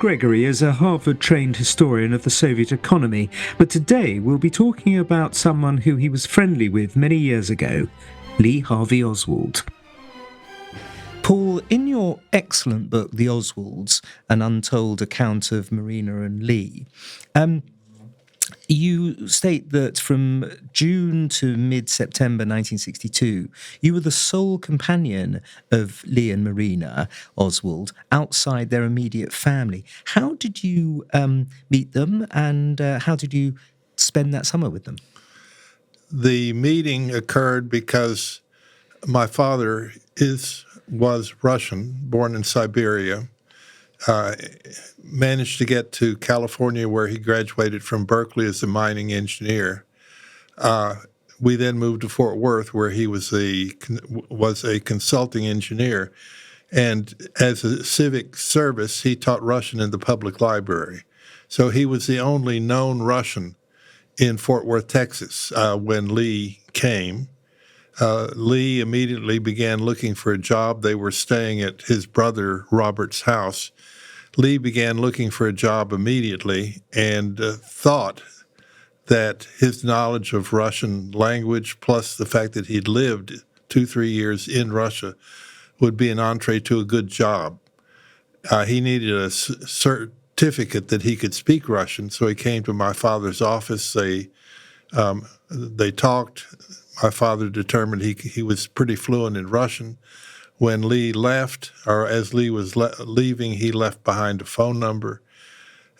Gregory is a Harvard-trained historian of the Soviet economy, but today we'll be talking about someone who he was friendly with many years ago, Lee Harvey Oswald. Paul, in your excellent book, The Oswalds, An Untold Account of Marina and Lee, you state that from June to mid-September 1962, you were the sole companion of Lee and Marina Oswald outside their immediate family. How did you meet them, and how did you spend that summer with them? The meeting occurred because my father was Russian, born in Siberia, managed to get to California where he graduated from Berkeley as a mining engineer. We then moved to Fort Worth where he was a consulting engineer. And as a civic service, he taught Russian in the public library. So he was the only known Russian in Fort Worth, Texas, when Lee came. Lee immediately began looking for a job. They were staying at his brother Robert's house. Lee began looking for a job immediately and thought that his knowledge of Russian language, plus the fact that he'd lived 2-3 years in Russia, would be an entree to a good job. He needed a certificate that he could speak Russian, so he came to my father's office. They talked. My father determined he was pretty fluent in Russian. When Lee left, or as Lee was leaving, he left behind a phone number.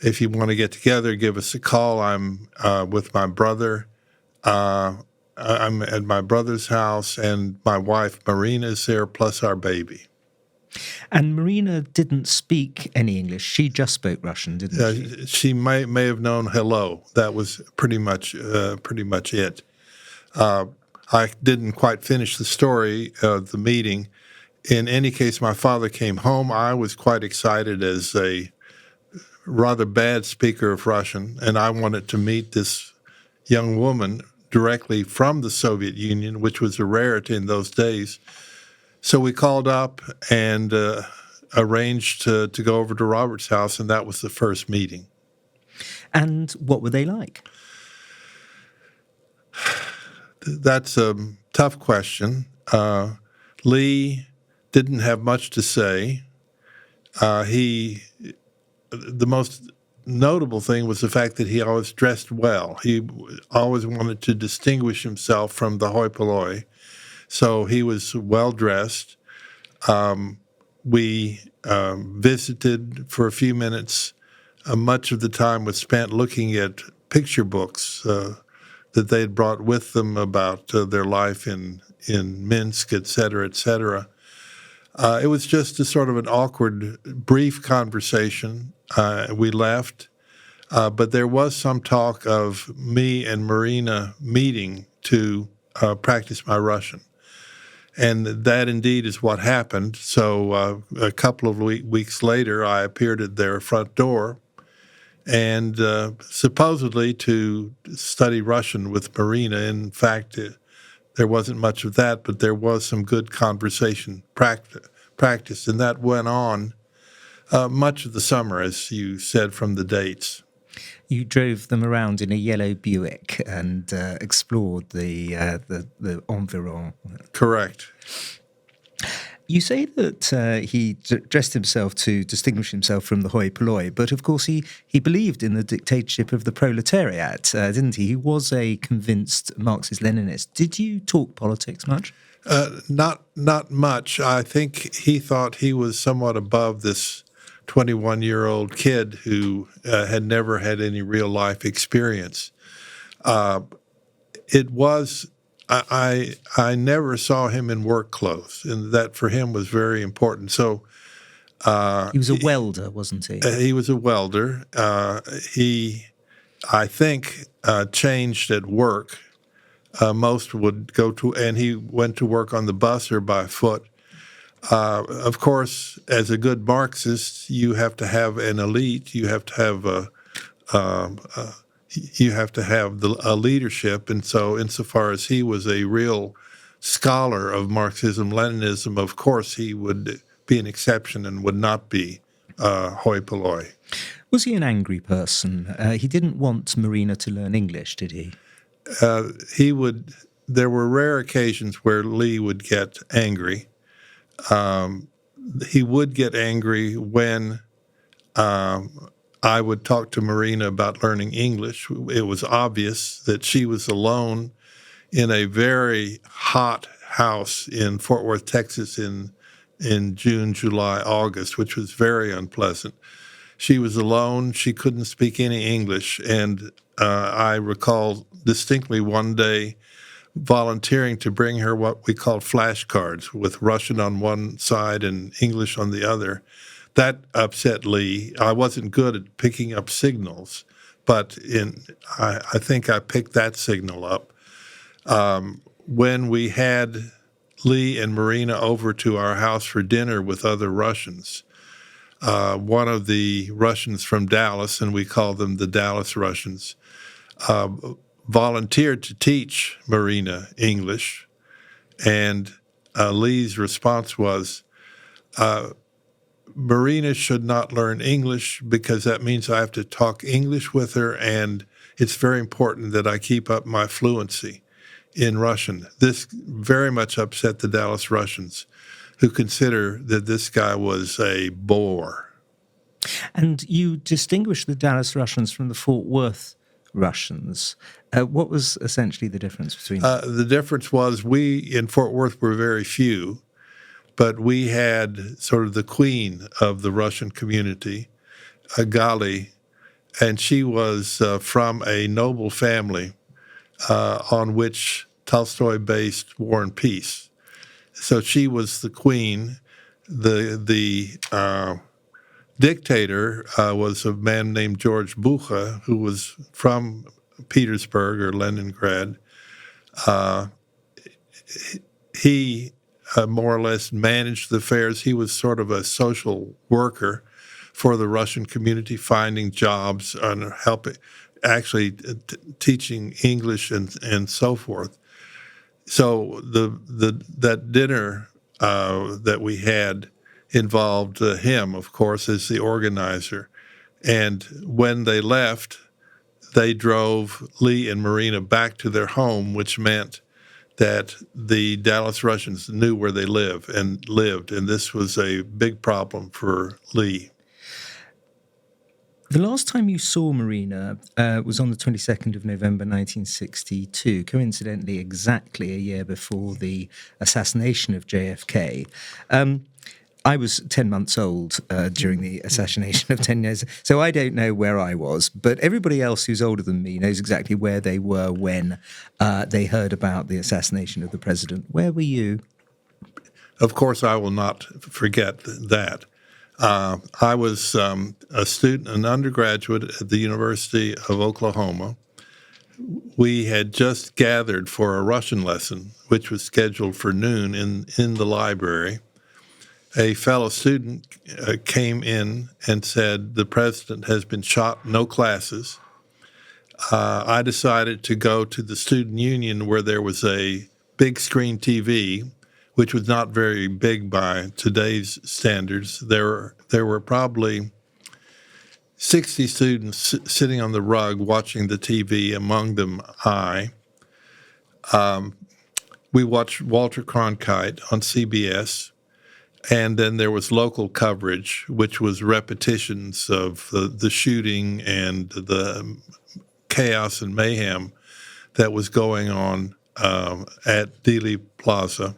If you want to get together, give us a call. I'm with my brother. I'm at my brother's house, and my wife, Marina, is there, plus our baby. And Marina didn't speak any English. She just spoke Russian, didn't she? She may have known hello. That was pretty much it. I didn't quite finish the story of the meeting. In any case, my father came home. I was quite excited as a rather bad speaker of Russian, and I wanted to meet this young woman directly from the Soviet Union, which was a rarity in those days. So we called up and arranged to go over to Robert's house, and that was the first meeting. And what were they like? That's a tough question. Lee didn't have much to say. The most notable thing was the fact that he always dressed well. He always wanted to distinguish himself from the hoi polloi, so he was well dressed. We visited for a few minutes. Much of the time was spent looking at picture books that they had brought with them about their life in Minsk, et cetera, et cetera. It was just a sort of an awkward, brief conversation. We left, but there was some talk of me and Marina meeting to practice my Russian. And that indeed is what happened. So a couple of weeks later, I appeared at their front door and supposedly to study Russian with Marina. In fact, there wasn't much of that, but there was some good conversation practice, and that went on much of the summer, as you said from the dates. You drove them around in a yellow Buick and explored the environ. Correct. You say that he dressed himself to distinguish himself from the hoi polloi, but of course he believed in the dictatorship of the proletariat, didn't he? He was a convinced Marxist-Leninist. Did you talk politics much? Not much. I think he thought he was somewhat above this 21-year-old kid who had never had any real life experience. It was. I never saw him in work clothes, and that for him was very important. So he was a welder, wasn't he? He was a welder. He, I think, changed at work. Most would go to, and he went to work on the bus or by foot. Of course, as a good Marxist, you have to have an elite. You have to have a leadership, and so insofar as he was a real scholar of Marxism-Leninism, of course he would be an exception and would not be hoi polloi. Was he an angry person? He didn't want Marina to learn English, did he? He would. There were rare occasions where Lee would get angry. He would get angry when I would talk to Marina about learning English. It was obvious that she was alone in a very hot house in Fort Worth, Texas in June, July, August, which was very unpleasant. She was alone. She couldn't speak any English. And I recall distinctly one day volunteering to bring her what we called flashcards with Russian on one side and English on the other. That upset Lee. I wasn't good at picking up signals, but I think I picked that signal up. When we had Lee and Marina over to our house for dinner with other Russians, one of the Russians from Dallas, and we call them the Dallas Russians, volunteered to teach Marina English, and Lee's response was, Marina should not learn English because that means I have to talk English with her, and it's very important that I keep up my fluency in Russian. This very much upset the Dallas Russians, who consider that this guy was a bore. And you distinguish the Dallas Russians from the Fort Worth Russians. What was essentially the difference between them? The difference was we in Fort Worth were very few, but we had sort of the queen of the Russian community, Gali, and she was from a noble family on which Tolstoy based War and Peace. So she was the queen. The dictator was a man named George Bucha, who was from Petersburg or Leningrad. He more or less managed the affairs. He was sort of a social worker for the Russian community, finding jobs and helping, actually teaching English and so forth. So that dinner that we had involved him, of course, as the organizer. And when they left, they drove Lee and Marina back to their home, which meant that the Dallas Russians knew where they lived, and this was a big problem for Lee. The last time you saw Marina was on the 22nd of November 1962, coincidentally exactly a year before the assassination of JFK. I was 10 months old during the assassination of 10 years, so I don't know where I was, but everybody else who's older than me knows exactly where they were when they heard about the assassination of the president. Where were you? Of course, I will not forget that. I was a student, an undergraduate at the University of Oklahoma. We had just gathered for a Russian lesson, which was scheduled for noon in the library. A fellow student came in and said, the president has been shot, no classes. I decided to go to the student union where there was a big screen TV, which was not very big by today's standards. There were probably 60 students sitting on the rug watching the TV, among them I. We watched Walter Cronkite on CBS, and then there was local coverage, which was repetitions of the shooting and the chaos and mayhem that was going on at Dealey Plaza.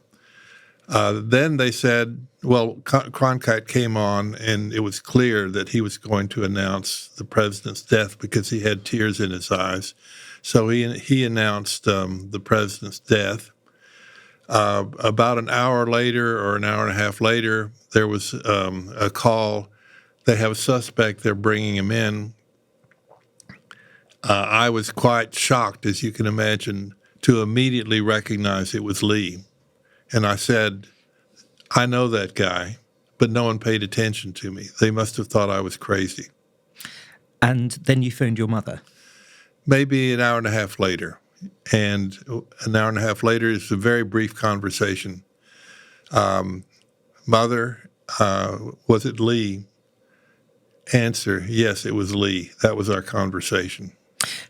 Then they said, well, Cronkite came on, and it was clear that he was going to announce the president's death because he had tears in his eyes. So he announced the president's death. About an hour later or an hour and a half later, there was a call. They have a suspect. They're bringing him in. I was quite shocked, as you can imagine, to immediately recognize it was Lee. And I said, I know that guy, but no one paid attention to me. They must have thought I was crazy. And then you phoned your mother? Maybe an hour and a half later. And an hour and a half later is a very brief conversation. Mother, was it Lee? Answer, yes, it was Lee. That was our conversation.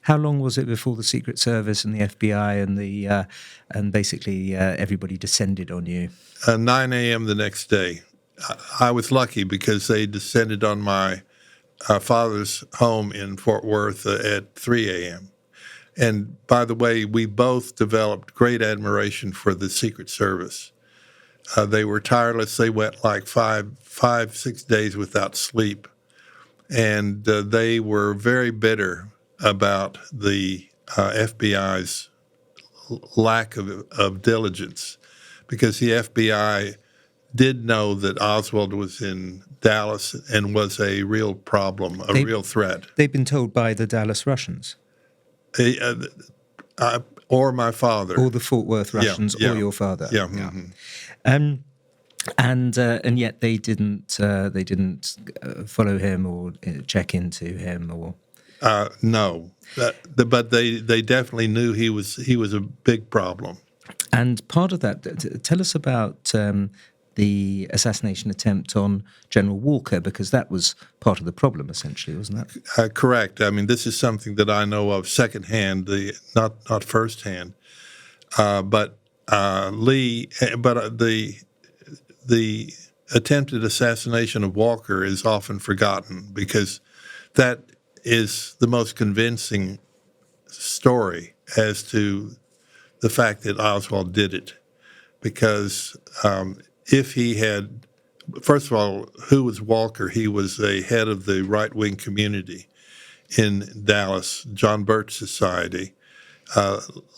How long was it before the Secret Service and the FBI and basically everybody descended on you? 9 a.m. the next day. I was lucky because they descended on my father's home in Fort Worth at 3 a.m. And by the way, we both developed great admiration for the Secret Service. They were tireless. They went like 6 days without sleep. And they were very bitter about the FBI's lack of diligence, because the FBI did know that Oswald was in Dallas and was a real problem, real threat. They've been told by the Dallas Russians. Or my father. Or the Fort Worth Russians, Yeah. or your father. Yeah. Mm-hmm. And yet they didn't follow him or check into him or. No, but they definitely knew he was a big problem. And part of that, tell us about the assassination attempt on General Walker, because that was part of the problem, essentially, wasn't that? Correct. I mean, this is something that I know of secondhand, not firsthand. But Lee, but the attempted assassination of Walker is often forgotten, because that is the most convincing story as to the fact that Oswald did it. Because if he had, first of all, who was Walker? He was a head of the right-wing community in Dallas, John Birch Society.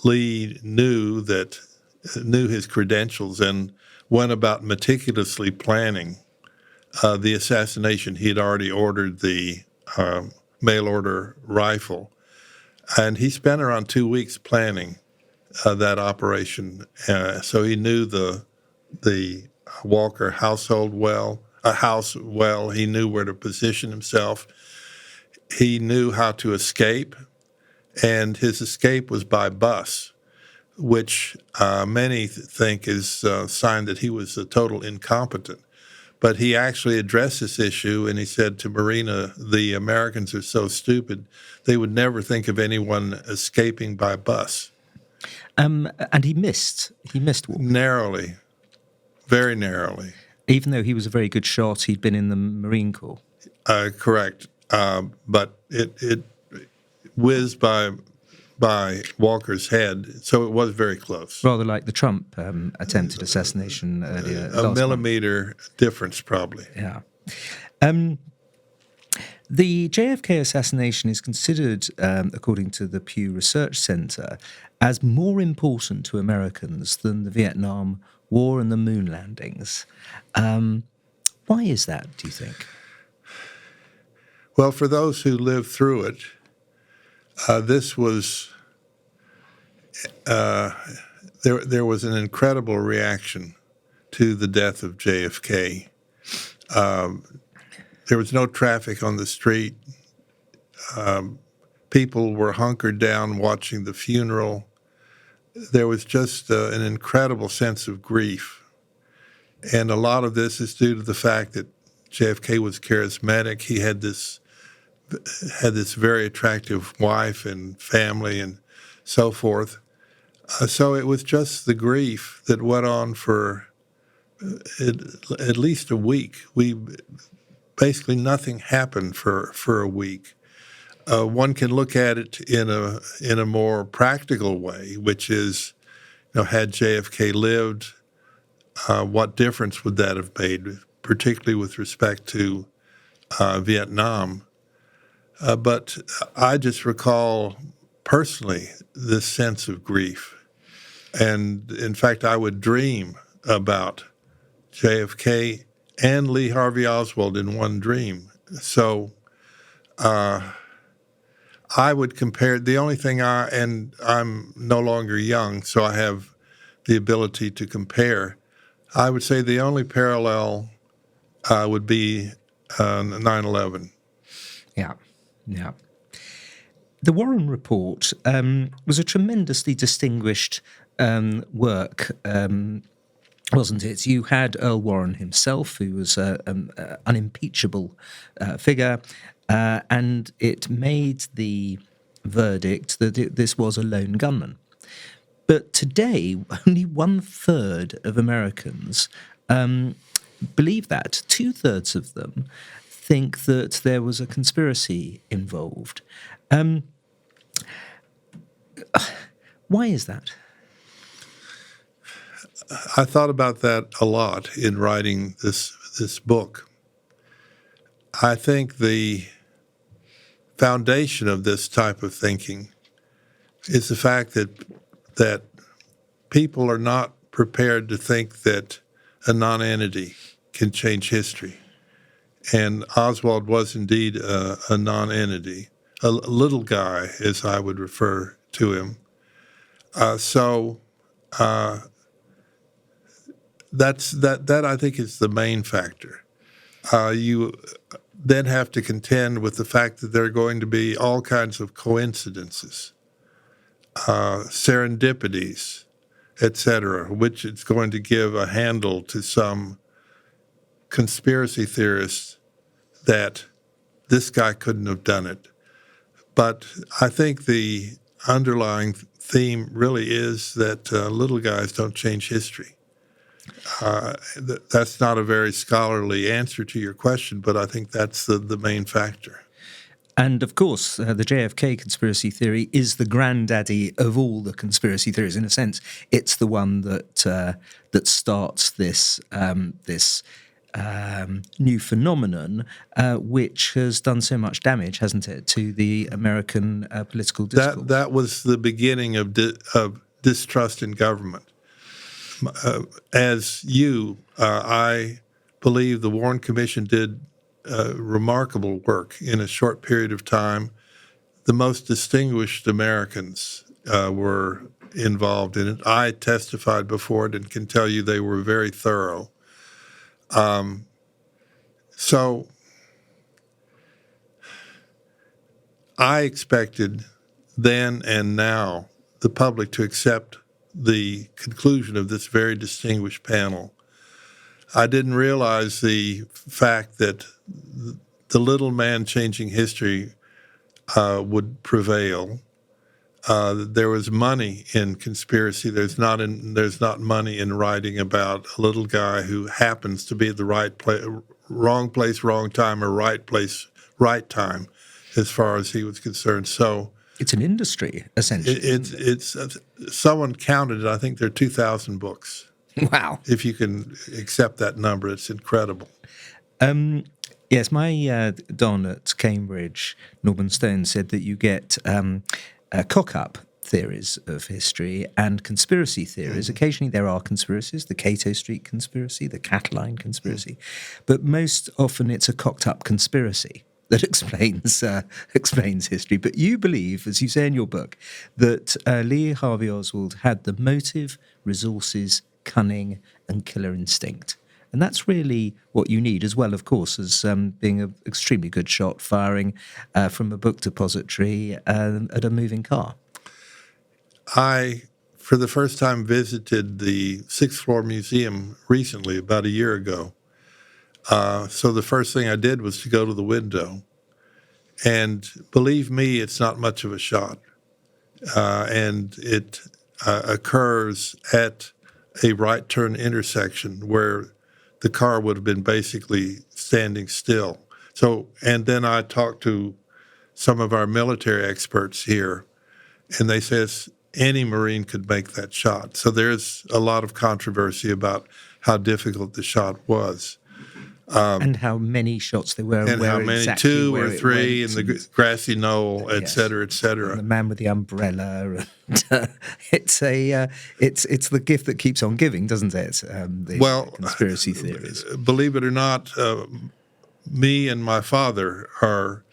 Lee knew his credentials and went about meticulously planning the assassination. He had already ordered the mail-order rifle, and he spent around 2 weeks planning that operation. So he knew the Walker household well. He knew where to position himself. He knew how to escape, and his escape was by bus, which many think is a sign that he was a total incompetent. But he actually addressed this issue, and he said to Marina, the Americans are so stupid, they would never think of anyone escaping by bus. And he missed Walker. Narrowly, very narrowly. Even though he was a very good shot, he'd been in the Marine Corps. Correct. But it whizzed by Walker's head, so it was very close. Rather like the Trump attempted assassination earlier. A millimeter difference, probably. Yeah. The JFK assassination is considered, according to the Pew Research Center, as more important to Americans than the Vietnam War and the moon landings. Why is that, do you think? Well, for those who lived through it, this was there was an incredible reaction to the death of JFK. There was no traffic on the street. People were hunkered down watching the funeral. There was just an incredible sense of grief. And a lot of this is due to the fact that JFK was charismatic. He had this very attractive wife and family and so forth. So it was just the grief that went on for at least a week. Basically nothing happened for a week. One can look at it in a more practical way, which is, had JFK lived, what difference would that have made, particularly with respect to Vietnam? But I just recall personally this sense of grief. And in fact, I would dream about JFK and Lee Harvey Oswald in one dream. So I would compare, the only thing and I'm no longer young, so I have the ability to compare. I would say the only parallel would be 9/11. Yeah. Yeah. The Warren Report was a tremendously distinguished work wasn't it? You had Earl Warren himself, who was an unimpeachable figure, and it made the verdict that this was a lone gunman. But today, only 1/3 of Americans believe that. 2/3 of them think that there was a conspiracy involved. Why is that? I thought about that a lot in writing this book. I think the foundation of this type of thinking is the fact that people are not prepared to think that a nonentity can change history. And Oswald was indeed a nonentity, a little guy, as I would refer to him. That I think is the main factor. You then have to contend with the fact that there are going to be all kinds of coincidences, serendipities, etc., which is going to give a handle to some conspiracy theorists that this guy couldn't have done it. But I think the underlying theme really is that little guys don't change history. That's not a very scholarly answer to your question, but I think that's the main factor. And of course, the JFK conspiracy theory is the granddaddy of all the conspiracy theories. In a sense, it's the one that starts this new phenomenon, which has done so much damage, hasn't it, to the American political discourse? That was the beginning of distrust in government. I believe the Warren Commission did remarkable work in a short period of time. The most distinguished Americans were involved in it. I testified before it and can tell you they were very thorough. So I expected then and now the public to accept the conclusion of this very distinguished panel. I didn't realize the fact that the little man changing history would prevail. There was money in conspiracy. There's not money in writing about a little guy who happens to be at the wrong place, wrong time, or right place, right time, as far as he was concerned. So it's an industry, essentially. It's someone counted it. I think there are 2,000 books. Wow! If you can accept that number, it's incredible. Yes, my Don at Cambridge, Norman Stone, said that you get cock-up theories of history and conspiracy theories. Mm. Occasionally there are conspiracies, the Cato Street conspiracy, the Cataline conspiracy, but most often it's a cocked-up conspiracy that explains history. But you believe, as you say in your book, that Lee Harvey Oswald had the motive, resources, cunning, and killer instinct. And that's really what you need, as well, of course, as being an extremely good shot, firing from a book depository at a moving car. I, for the first time, visited the sixth floor museum recently, about a year ago. So the first thing I did was to go to the window. And believe me, it's not much of a shot. And it occurs at a right turn intersection where the car would have been basically standing still. So, and then I talked to some of our military experts here, and they said any Marine could make that shot. So there's a lot of controversy about how difficult the shot was. And how many shots there were. And how many, exactly 2 or 3 in the grassy knoll, et cetera, et cetera. And the man with the umbrella. And, it's the gift that keeps on giving, doesn't it? The conspiracy theories. Believe it or not, me and my father are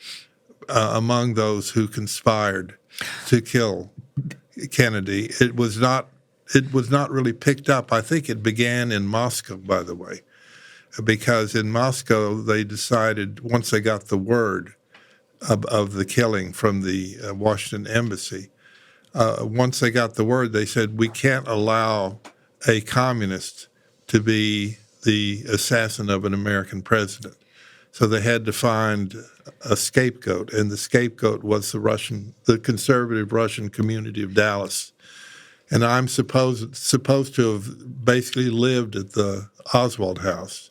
among those who conspired to kill Kennedy. It was not really picked up. I think it began in Moscow, by the way. Because in Moscow, they decided, once they got the word of the killing from the Washington embassy, once they got the word, they said, we can't allow a communist to be the assassin of an American president. So they had to find a scapegoat, and the scapegoat was the conservative Russian community of Dallas. And I'm supposed to have basically lived at the Oswald house.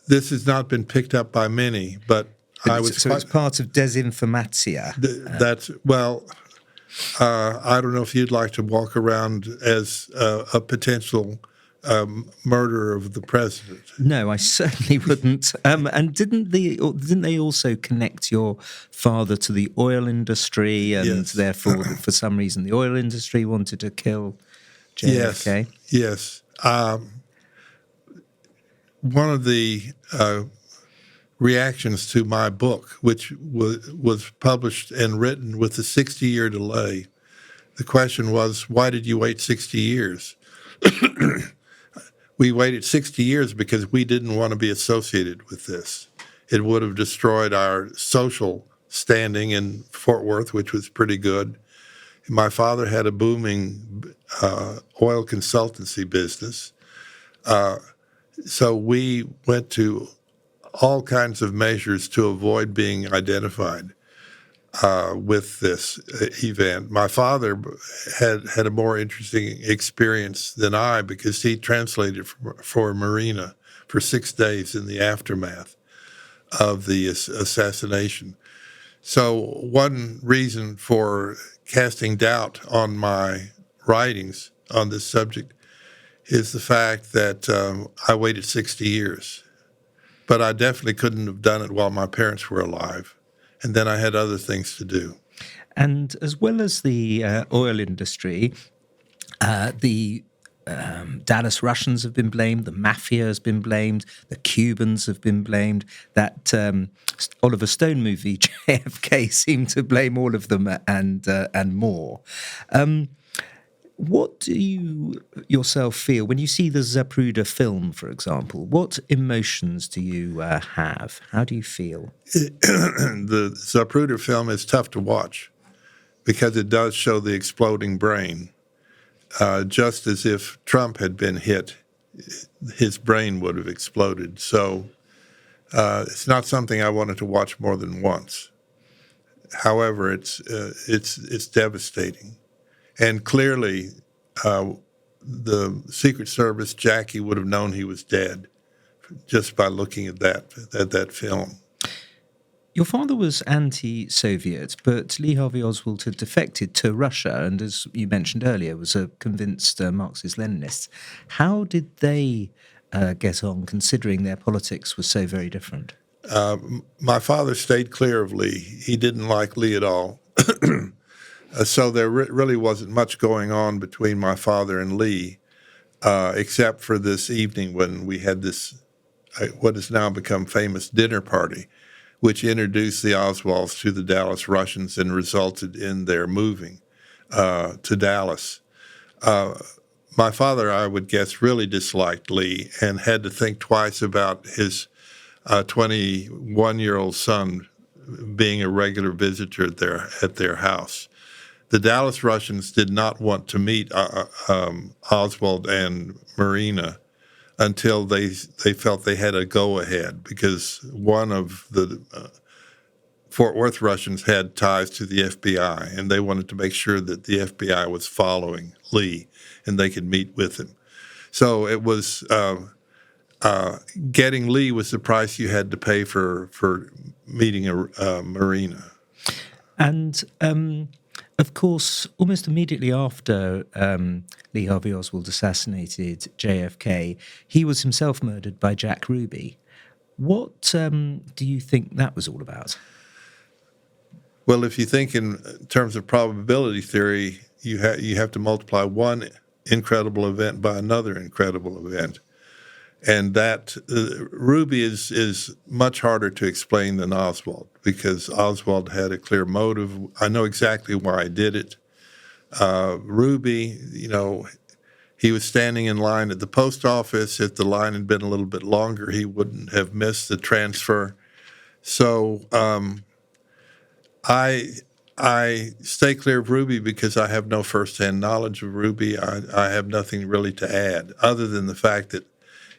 This has not been picked up by many, but it's part of desinformatia. I don't know if you'd like to walk around as a potential murderer of the president. No, I certainly wouldn't. And didn't they also connect your father to the oil industry, and Yes. therefore, for some reason, the oil industry wanted to kill JFK? Yes. One of the reactions to my book, which was published and written with a 60-year delay, the question was, why did you wait 60 years? We waited 60 years because we didn't want to be associated with this. It would have destroyed our social standing in Fort Worth, which was pretty good. My father had a booming oil consultancy business. So we went to all kinds of measures to avoid being identified with this event. My father had a more interesting experience than I because he translated for Marina for 6 days in the aftermath of the assassination. So one reason for casting doubt on my writings on this subject is the fact that I waited 60 years. But I definitely couldn't have done it while my parents were alive. And then I had other things to do. And as well as the oil industry, the Dallas Russians have been blamed, the mafia has been blamed, the Cubans have been blamed. That Oliver Stone movie, JFK, seemed to blame all of them and more. What do you yourself feel when you see the Zapruder film, for example? What emotions do you have? How do you feel? The Zapruder film is tough to watch because it does show the exploding brain. Just as if Trump had been hit, his brain would have exploded. So it's not something I wanted to watch more than once. However, it's devastating. And clearly, the Secret Service, Jackie, would have known he was dead just by looking at that film. Your father was anti-Soviet, but Lee Harvey Oswald had defected to Russia and, as you mentioned earlier, was a convinced Marxist-Leninist. How did they get on, considering their politics was so very different? My father stayed clear of Lee. He didn't like Lee at all. So there really wasn't much going on between my father and Lee, except for this evening when we had this, what has now become famous, dinner party, which introduced the Oswalds to the Dallas Russians and resulted in their moving to Dallas. My father, I would guess, really disliked Lee and had to think twice about his 21-year-old son being a regular visitor at their house. The Dallas Russians did not want to meet Oswald and Marina until they felt they had a go-ahead, because one of the Fort Worth Russians had ties to the FBI, and they wanted to make sure that the FBI was following Lee and they could meet with him. So it was getting Lee was the price you had to pay for meeting Marina. And of course, almost immediately after Lee Harvey Oswald assassinated JFK, he was himself murdered by Jack Ruby. What do you think that was all about? Well, if you think in terms of probability theory, you have to multiply one incredible event by another incredible event. And that Ruby is much harder to explain than Oswald, because Oswald had a clear motive. I know exactly why I did it. Ruby, he was standing in line at the post office. If the line had been a little bit longer, he wouldn't have missed the transfer. So I I stay clear of Ruby because I have no firsthand knowledge of Ruby. I have nothing really to add other than the fact that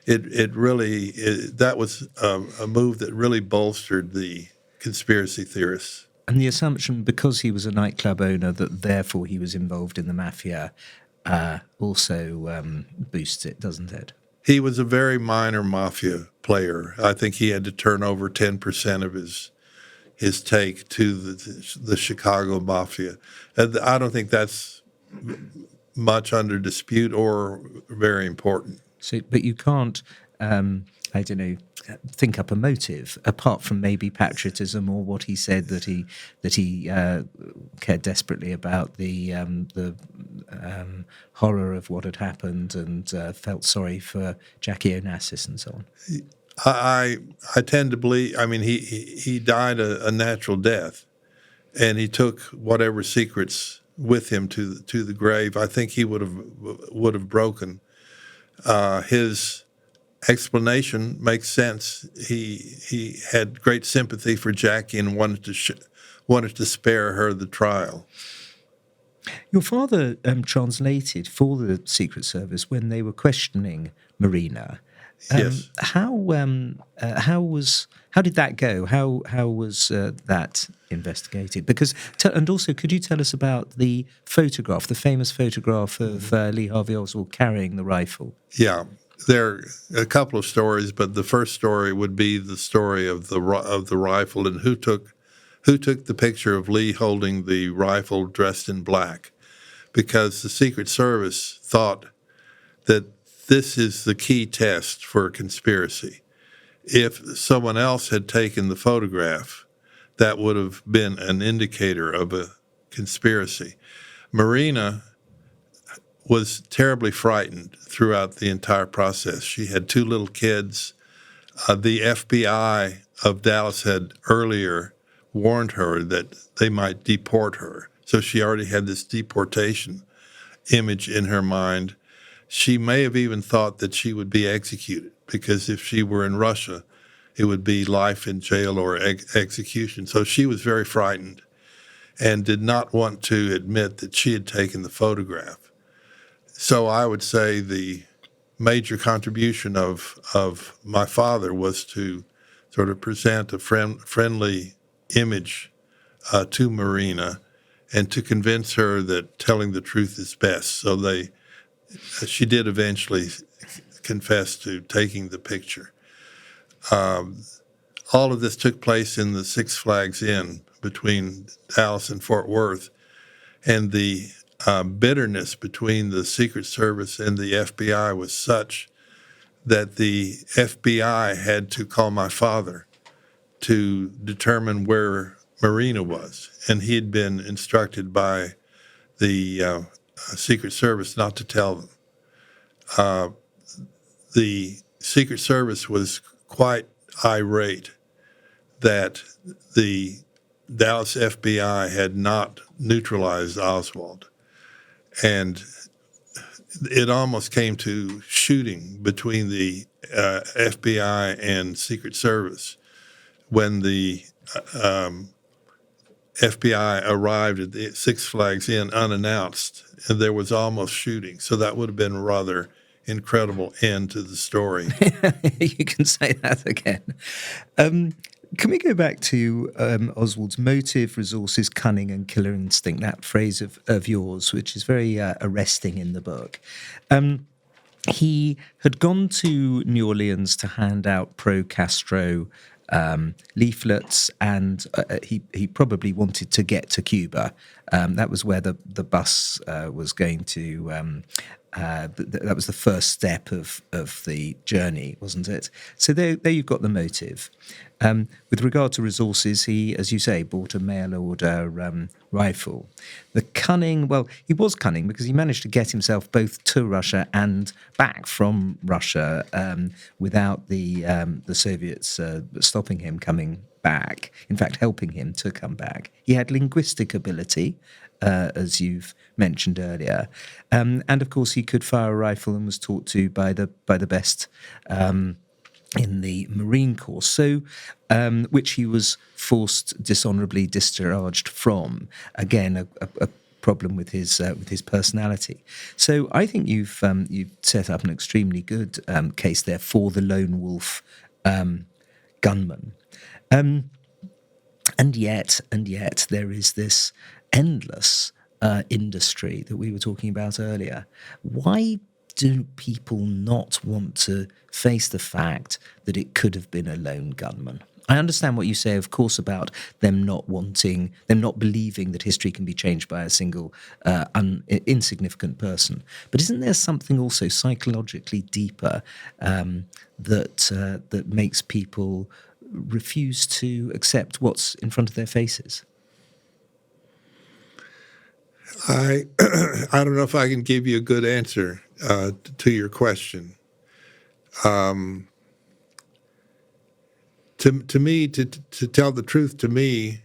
that was a move that really bolstered the conspiracy theorists. And the assumption, because he was a nightclub owner, that therefore he was involved in the mafia, also boosts it, doesn't it? He was a very minor mafia player. I think he had to turn over 10% of his take to the Chicago mafia. And I don't think that's much under dispute or very important. So, but you can't, I don't know, think up a motive apart from maybe patriotism or what he said that he cared desperately about the horror of what had happened and felt sorry for Jackie Onassis and so on. I tend to believe. I mean, he died a natural death, and he took whatever secrets with him to the grave. I think he would have broken. His explanation makes sense. He had great sympathy for Jackie and wanted to spare her the trial. Your father translated for the Secret Service when they were questioning Marina. Yes. How did that go? How was that investigated? Because and also, could you tell us about the photograph, the famous photograph of Lee Harvey Oswald carrying the rifle? Yeah, there are a couple of stories, but the first story would be the story of the rifle and who took the picture of Lee holding the rifle dressed in black, because the Secret Service thought that this is the key test for a conspiracy. If someone else had taken the photograph, that would have been an indicator of a conspiracy. Marina was terribly frightened throughout the entire process. She had two little kids. The FBI of Dallas had earlier warned her that they might deport her. So she already had this deportation image in her mind. She may have even thought that she would be executed, because if she were in Russia, it would be life in jail or execution. So she was very frightened and did not want to admit that she had taken the photograph. So I would say the major contribution of my father was to sort of present a friendly image to Marina and to convince her that telling the truth is best. So she did eventually confess to taking the picture. All of this took place in the Six Flags Inn between Dallas and Fort Worth, and the bitterness between the Secret Service and the FBI was such that the FBI had to call my father to determine where Marina was, and he had been instructed by the Secret Service not to tell them. The Secret Service was quite irate that the Dallas FBI had not neutralized Oswald. And it almost came to shooting between the FBI and Secret Service when the FBI arrived at the Six Flags Inn unannounced, and there was almost shooting. So that would have been a rather incredible end to the story. You can say that again. Can we go back to Oswald's motive, resources, cunning, and killer instinct, that phrase of yours, which is very arresting in the book? He had gone to New Orleans to hand out pro-Castro leaflets, and he probably wanted to get to Cuba. That was where the bus was going to. That was the first step of the journey, wasn't it? So there you've got the motive. With regard to resources, he, as you say, bought a mail-order rifle. The cunning, well, he was cunning because he managed to get himself both to Russia and back from Russia without the Soviets stopping him coming back, in fact, helping him to come back. He had linguistic ability, as you've mentioned earlier. And of course, he could fire a rifle and was taught to by the best in the Marine Corps, which he was dishonourably discharged from. Again, a problem with his personality. So I think you've set up an extremely good case there for the lone wolf gunman. And yet, there is this endless industry that we were talking about earlier. Why do people not want to face the fact that it could have been a lone gunman? I understand what you say, of course, about them not believing that history can be changed by a single insignificant person. But isn't there something also psychologically deeper that makes people refuse to accept what's in front of their faces? I don't know if I can give you a good answer to your question. To me, to tell the truth, to me,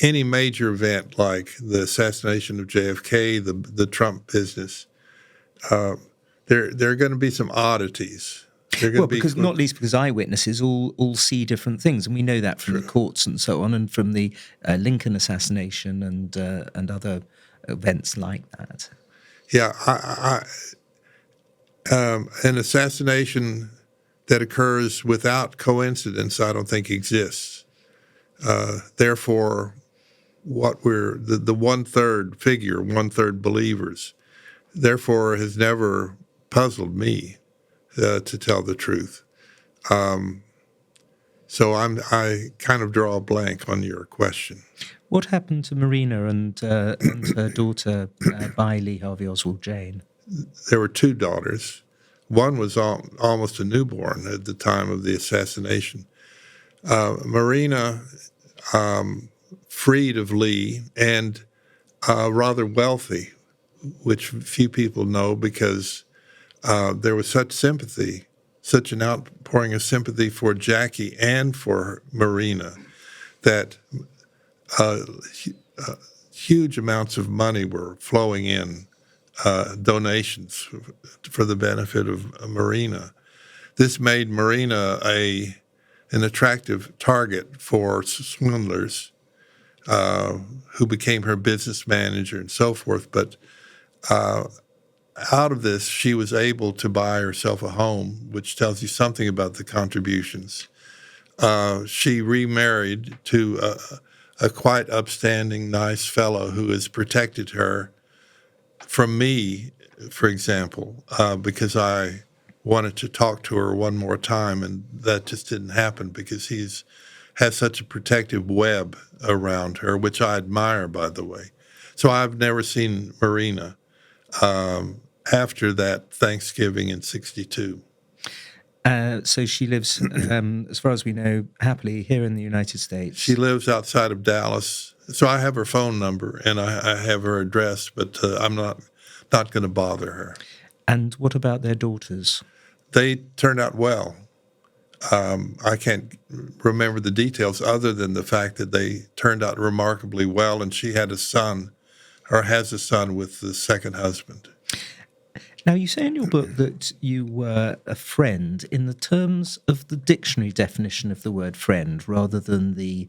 any major event like the assassination of JFK, the Trump business, there are going to be some oddities. Not least because eyewitnesses all see different things, and we know that from the courts and so on, and from the Lincoln assassination and other events like that. Yeah, an assassination that occurs without coincidence, I don't think exists. Therefore, what we're the 1/3 figure, 1/3 believers, therefore has never puzzled me. To tell the truth. So I kind of draw a blank on your question. What happened to Marina and her daughter by Lee Harvey Oswald, Jane? There were two daughters. One was almost a newborn at the time of the assassination. Marina, freed of Lee and rather wealthy, which few people know because there was such sympathy, such an outpouring of sympathy for Jackie and for Marina, that huge amounts of money were flowing in, donations for the benefit of Marina. This made Marina an attractive target for swindlers who became her business manager and so forth. But out of this, she was able to buy herself a home, which tells you something about the contributions. She remarried to a quite upstanding, nice fellow who has protected her from me, for example, because I wanted to talk to her one more time, and that just didn't happen because has such a protective web around her, which I admire, by the way. So I've never seen Marina after that Thanksgiving in '62. So she lives, as far as we know, happily here in the United States. She lives outside of Dallas. So I have her phone number and I have her address, but I'm not going to bother her. And what about their daughters? They turned out well. I can't remember the details other than the fact that they turned out remarkably well, and she had a son, or has a son, with the second husband. Now, you say in your book that you were a friend in the terms of the dictionary definition of the word friend rather than the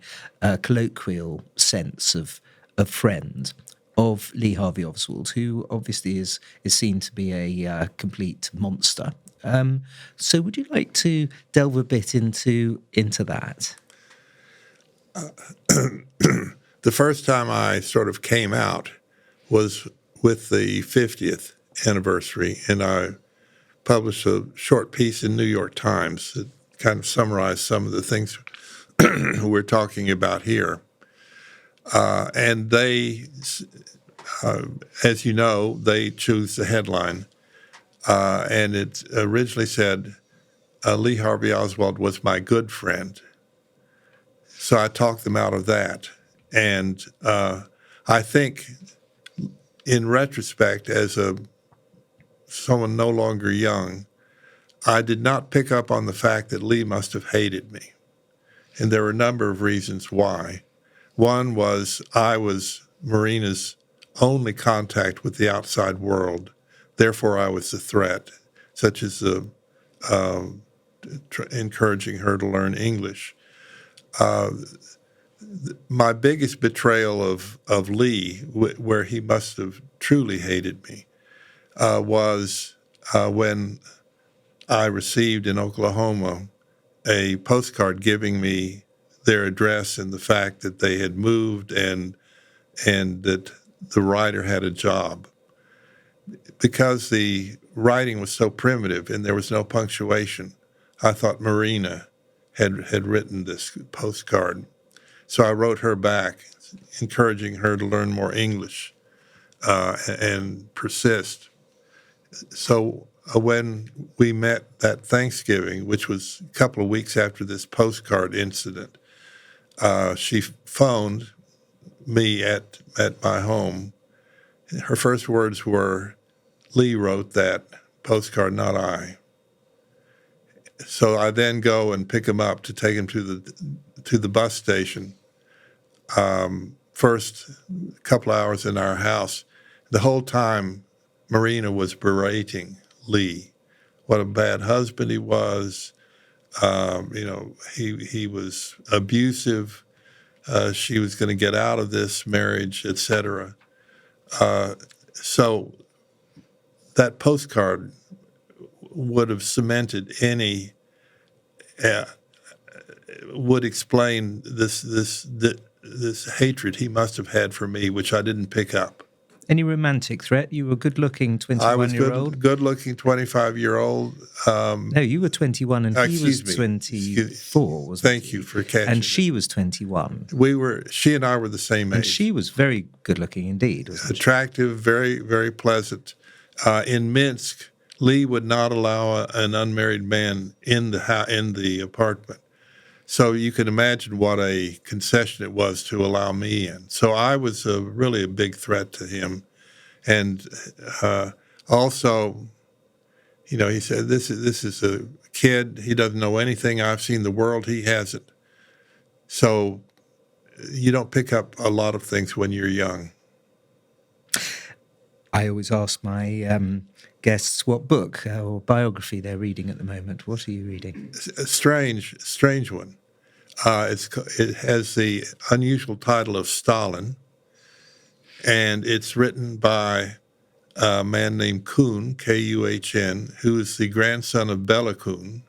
colloquial sense of friend of Lee Harvey Oswald, who obviously is seen to be a complete monster. So would you like to delve a bit into that? The first time I sort of came out was with the 50th anniversary, and I published a short piece in New York Times that kind of summarized some of the things we're talking about here. And they, as you know, they choose the headline, and it originally said, Lee Harvey Oswald was my good friend. So I talked them out of that. And I think, in retrospect, as someone no longer young, I did not pick up on the fact that Lee must have hated me. And there were a number of reasons why. One was I was Marina's only contact with the outside world. Therefore, I was a threat, such as encouraging her to learn English. My biggest betrayal of Lee, where he must have truly hated me, was when I received in Oklahoma a postcard giving me their address and the fact that they had moved and that the writer had a job. Because the writing was so primitive and there was no punctuation, I thought Marina had written this postcard. So I wrote her back, encouraging her to learn more English and persist. So when we met that Thanksgiving, which was a couple of weeks after this postcard incident, she phoned me at my home. Her first words were, "Lee wrote that postcard, not I." So I then go and pick him up to take him to the bus station. First couple hours in our house, the whole time Marina was berating Lee, what a bad husband he was. He was abusive. She was going to get out of this marriage, etc. So that postcard would have cemented any, would explain this hatred he must have had for me, which I didn't pick up. Any romantic threat? You were a good-looking 21-year-old? I was good-looking 25-year-old. No, you were 21 and he was 24, wasn't he? Thank you for catching And she was 21. She and I were the same age. And she was very good-looking indeed, wasn't she? Attractive, very, very pleasant. In Minsk, Lee would not allow an unmarried man in the apartment. So you can imagine what a concession it was to allow me in. So I was really a big threat to him. And also, he said, this is a kid. He doesn't know anything. I've seen the world. He hasn't. So you don't pick up a lot of things when you're young. I always ask my guests what book or biography they're reading at the moment. What are you reading? A strange one. It has the unusual title of Stalin, and it's written by a man named Kuhn, Kuhn, who is the grandson of Bela Kuhn,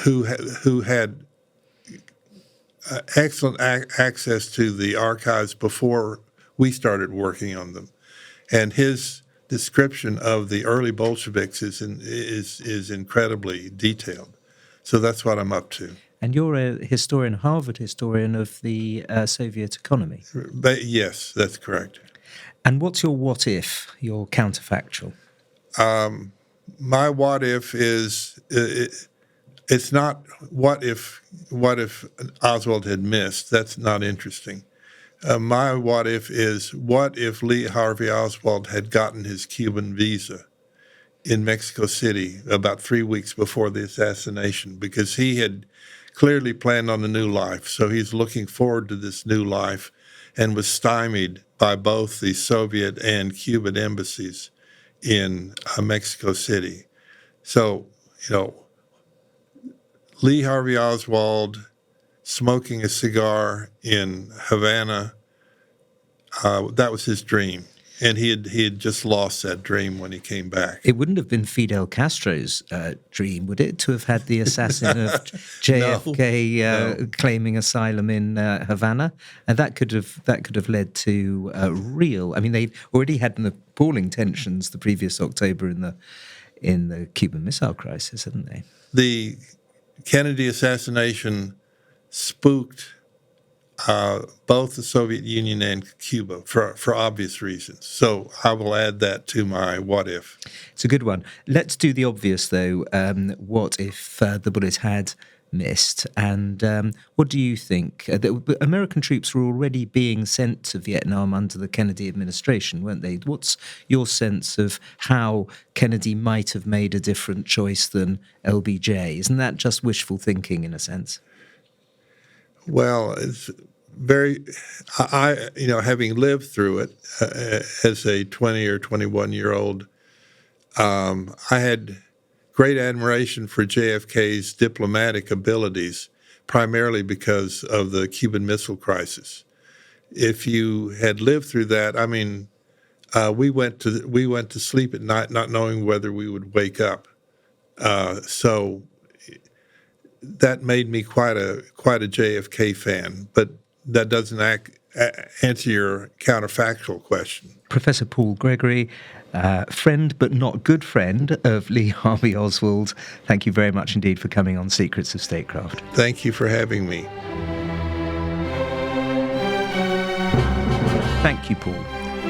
who had excellent access to the archives before we started working on them, and his description of the early Bolsheviks is incredibly detailed. So that's what I'm up to. And you're a historian, Harvard historian of the Soviet economy. Yes, that's correct. And what's your what if, your counterfactual? My what if is it's not what if Oswald had missed. That's not interesting. My what if is what if Lee Harvey Oswald had gotten his Cuban visa in Mexico City about 3 weeks before the assassination, because he had clearly planned on a new life. So he's looking forward to this new life and was stymied by both the Soviet and Cuban embassies in Mexico City. So, Lee Harvey Oswald smoking a cigar in Havana, that was his dream. And he had just lost that dream when he came back. It wouldn't have been Fidel Castro's dream, would it, to have had the assassin of JFK No. claiming asylum in Havana? And that could have led to real. I mean, they already had appalling tensions the previous October in the Cuban Missile Crisis, hadn't they? The Kennedy assassination spooked both the Soviet Union and Cuba for obvious reasons. So I will add that to my what if. It's a good one. Let's do the obvious, though. What if the bullet had missed? And what do you think? American troops were already being sent to Vietnam under the Kennedy administration, weren't they? What's your sense of how Kennedy might have made a different choice than LBJ? Isn't that just wishful thinking in a sense? Well, it's having lived through it as a 20 or 21-year-old, I had great admiration for JFK's diplomatic abilities, primarily because of the Cuban Missile Crisis. If you had lived through that, I mean, we went to sleep at night not knowing whether we would wake up. So that made me quite a JFK fan. But that doesn't answer your counterfactual question. Professor Paul Gregory, friend but not good friend of Lee Harvey Oswald, thank you very much indeed for coming on Secrets of Statecraft. Thank you for having me. Thank you, Paul.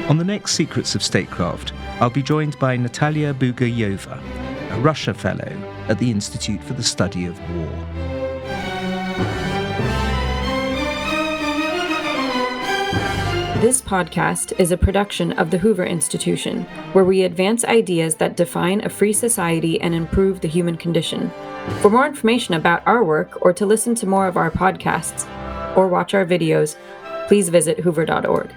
On the next Secrets of Statecraft, I'll be joined by Natalia Bugayeva, a Russia Fellow at the Institute for the Study of War. This podcast is a production of the Hoover Institution, where we advance ideas that define a free society and improve the human condition. For more information about our work, or to listen to more of our podcasts, or watch our videos, please visit hoover.org.